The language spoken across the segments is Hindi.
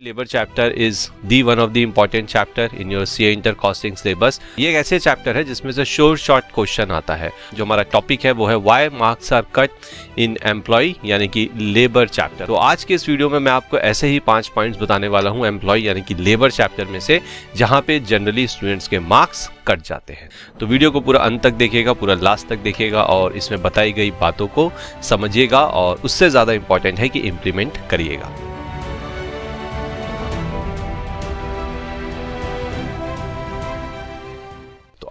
Labour chapter is the one of the important chapter in your CA inter costing syllabus. ये एक ऐसे चैप्टर है जिसमें से शॉर्ट क्वेश्चन आता है। जो हमारा टॉपिक है वो है why marks are cut in employ यानी कि लेबर चैप्टर। तो आज के इस वीडियो में मैं आपको ऐसे ही 5 पॉइंट्स बताने वाला हूँ एम्प्लॉय यानी कि लेबर चैप्टर में से, जहाँ पे जनरली स्टूडेंट्स के मार्क्स कट जाते हैं। तो वीडियो को पूरा अंत तक देखिएगा, पूरा लास्ट तक देखिएगा और इसमें बताई गई बातों को समझिएगा और उससे ज्यादा इंपॉर्टेंट है कि इम्प्लीमेंट करिएगा।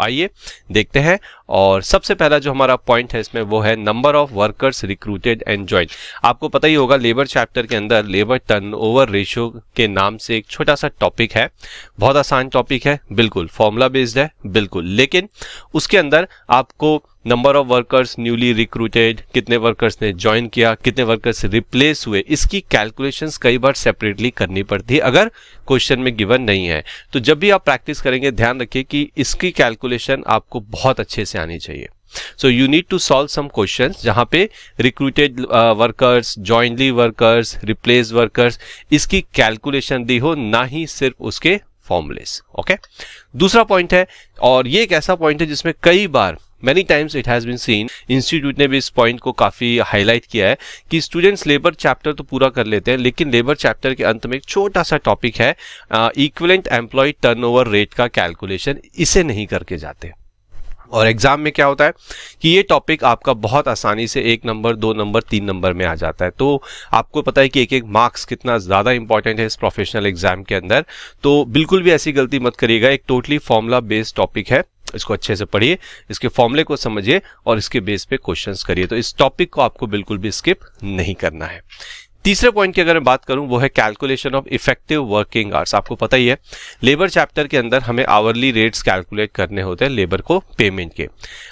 आइए देखते हैं। और सबसे पहला जो हमारा पॉइंट है इसमें वो है number of workers recruited and joined. आपको पता ही होगा लेबर चैप्टर के अंदर लेबर टर्नओवर रेशियो के नाम से एक छोटा सा टॉपिक है। बहुत आसान टॉपिक है, बिल्कुल फॉर्मूला बेस्ड है, बिल्कुल, लेकिन उसके अंदर आपको number of workers newly recruited, कितने वर्कर्स ने ज्वाइन किया, कितने वर्कर्स रिप्लेस हुए, इसकी कैलकुलेशंस कई बार सेपरेटली करनी पड़ती है अगर क्वेश्चन में गिवन नहीं है। तो जब भी आप प्रैक्टिस करेंगे ध्यान रखिए कि इसकी कैलकुलेशन आपको बहुत अच्छे से आनी चाहिए। So you need to solve some questions जहां पे recruited workers, jointly workers, replace workers, इसकी कैलकुलेशन दी हो, ना ही सिर्फ उसके फॉर्मूलेस। ओके, दूसरा पॉइंट है, और ये एक ऐसा पॉइंट है जिसमें कई बार Many times it has been seen, institute ने भी इस पॉइंट को काफी हाईलाइट किया है कि स्टूडेंट्स लेबर चैप्टर तो पूरा कर लेते हैं लेकिन लेबर चैप्टर के अंत में एक छोटा सा टॉपिक है इक्विवेलेंट एम्प्लॉय टर्नओवर रेट का कैलकुलेशन, इसे नहीं करके जाते। और एग्जाम में क्या होता है कि ये टॉपिक आपका बहुत आसानी से 1 नंबर, 2 नंबर, 3 नंबर में आ जाता है। तो आपको पता है कि एक मार्क्स कितना ज्यादा इंपॉर्टेंट है इस प्रोफेशनल एग्जाम के अंदर। तो बिल्कुल भी ऐसी गलती मत करिएगा। एक टोटली फॉर्मूला बेस्ड टॉपिक है, इसको अच्छे से पढ़िए, इसके फॉर्मूले को समझिए और इसके बेस पे क्वेश्चंस करिए। तो इस टॉपिक को आपको बिल्कुल भी स्किप नहीं करना है। तीसरे पॉइंट की अगर मैं बात करूं वो है calculation of effective working hours. आपको पता ही है लेबर चैप्टर के अंदर हमें आवरली रेट्स कैलकुलेट करने होते हैं लेबर को पेमेंट के।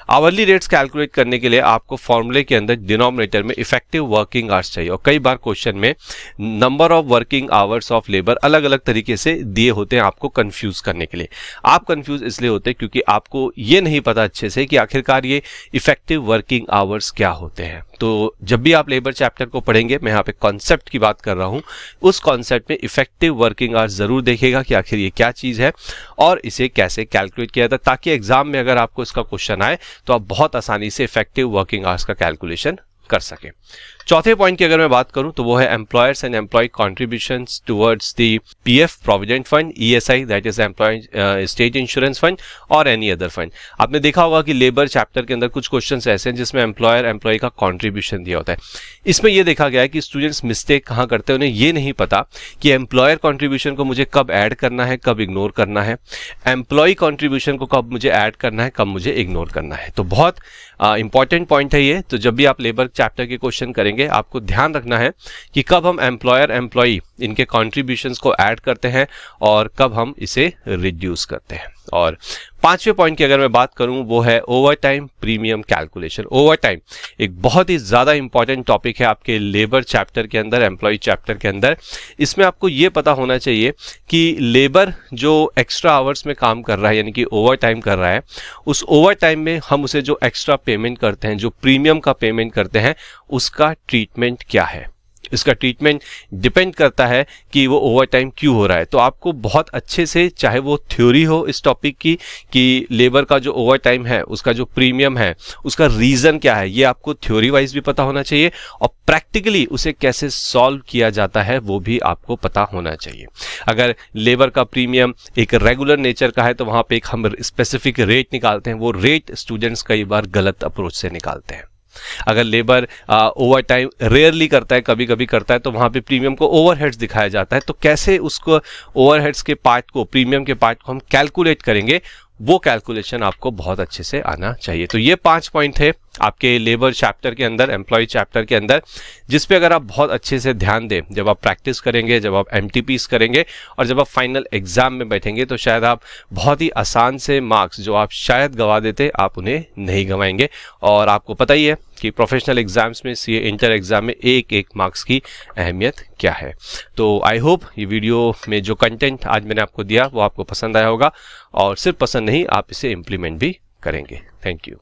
आवरली रेट्स कैलकुलेट करने के लिए आपको फॉर्मूले के अंदर डिनोमिनेटर में इफेक्टिव वर्किंग आवर्स चाहिए। और कई बार क्वेश्चन में number of working hours of labour अलग अलग तरीके से दिए होते हैं आपको कंफ्यूज करने के लिए। आप कंफ्यूज इसलिए होते हैं क्योंकि आपको ये नहीं पता अच्छे से कि आखिरकार ये इफेक्टिव वर्किंग आवर्स क्या होते हैं। तो जब भी आप लेबर चैप्टर को पढ़ेंगे, मैं यहाँ पे कॉन्सेप्ट की बात कर रहा हूं, उस कॉन्सेप्ट में इफेक्टिव वर्किंग आवर्स जरूर देखिएगा कि आखिर ये क्या चीज है और इसे कैसे कैलकुलेट किया जाता है, ताकि एग्जाम में अगर आपको इसका क्वेश्चन आए तो आप बहुत आसानी से इफेक्टिव वर्किंग आवर्स का कैलकुलेशन कर सके। चौथे पॉइंट की अगर मैं बात करूं तो वो है employers and employ contributions towards the PF provident fund, ESI that is employ state insurance fund और एनी अदर फंड। आपने देखा होगा कि लेबर चैप्टर के अंदर कुछ क्वेश्चंस ऐसे हैं जिसमें एम्प्लॉयर एम्प्लॉय का कॉन्ट्रीब्यूशन दिया होता है। इसमें यह देखा गया है कि स्टूडेंट्स मिस्टेक कहां करते हैं, उन्हें ये नहीं पता कि एम्प्लॉयर कॉन्ट्रीब्यूशन को मुझे कब ऐड करना है, कब इग्नोर करना है, एम्प्लॉय कॉन्ट्रीब्यूशन को कब मुझे ऐड करना है, कब मुझे इग्नोर करना है। तो बहुत इंपॉर्टेंट पॉइंट है ये। तो जब भी आप लेबर चैप्टर के क्वेश्चन करेंगे आपको ध्यान रखना है कि कब हम एम्प्लॉयर एम्प्लॉई इनके कॉन्ट्रीब्यूशंस को ऐड करते हैं और कब हम इसे रिड्यूस करते हैं। और पांचवें पॉइंट की अगर मैं बात करूं वो है over time premium calculation. Over time एक बहुत ही ज्यादा इंपॉर्टेंट टॉपिक है आपके लेबर चैप्टर के अंदर, एम्प्लॉय चैप्टर के अंदर। इसमें आपको ये पता होना चाहिए कि लेबर जो एक्स्ट्रा आवर्स में काम कर रहा है यानी कि ओवर टाइम कर रहा है, उस ओवर टाइम में हम उसे जो एक्स्ट्रा पेमेंट करते हैं, जो प्रीमियम का पेमेंट करते हैं, उसका ट्रीटमेंट क्या है। इसका ट्रीटमेंट डिपेंड करता है कि वो ओवर टाइम क्यों हो रहा है। तो आपको बहुत अच्छे से, चाहे वो थ्योरी हो इस टॉपिक की कि लेबर का जो ओवर टाइम है, उसका जो प्रीमियम है, उसका रीजन क्या है, ये आपको थ्योरी वाइज भी पता होना चाहिए और प्रैक्टिकली उसे कैसे सॉल्व किया जाता है वो भी आपको पता होना चाहिए। अगर लेबर का प्रीमियम एक रेगुलर नेचर का है तो वहां पे एक हम स्पेसिफिक रेट निकालते हैं, वो रेट स्टूडेंट्स कई बार गलत अप्रोच से निकालते हैं। अगर लेबर ओवर टाइम रेयरली करता है, कभी कभी करता है, तो वहां पे प्रीमियम को ओवरहेड्स दिखाया जाता है। तो कैसे उसको ओवरहेड्स के पार्ट को, प्रीमियम के पार्ट को हम कैलकुलेट करेंगे, वो कैलकुलेशन आपको बहुत अच्छे से आना चाहिए। तो ये 5 पॉइंट है आपके लेबर चैप्टर के अंदर, एम्प्लॉय चैप्टर के अंदर, जिसपे अगर आप बहुत अच्छे से ध्यान दें, जब आप प्रैक्टिस करेंगे, जब आप एमटीपीस करेंगे और जब आप फाइनल एग्जाम में बैठेंगे, तो शायद आप बहुत ही आसान से मार्क्स जो आप शायद गंवा देते, आप उन्हें नहीं गंवाएंगे। और आपको पता ही है कि प्रोफेशनल एग्जाम्स में, सीए इंटर एग्जाम में एक एक मार्क्स की अहमियत क्या है। तो आई होप ये वीडियो में जो कंटेंट आज मैंने आपको दिया वो आपको पसंद आया होगा और सिर्फ पसंद नहीं, आप इसे इम्प्लीमेंट भी करेंगे। Thank you.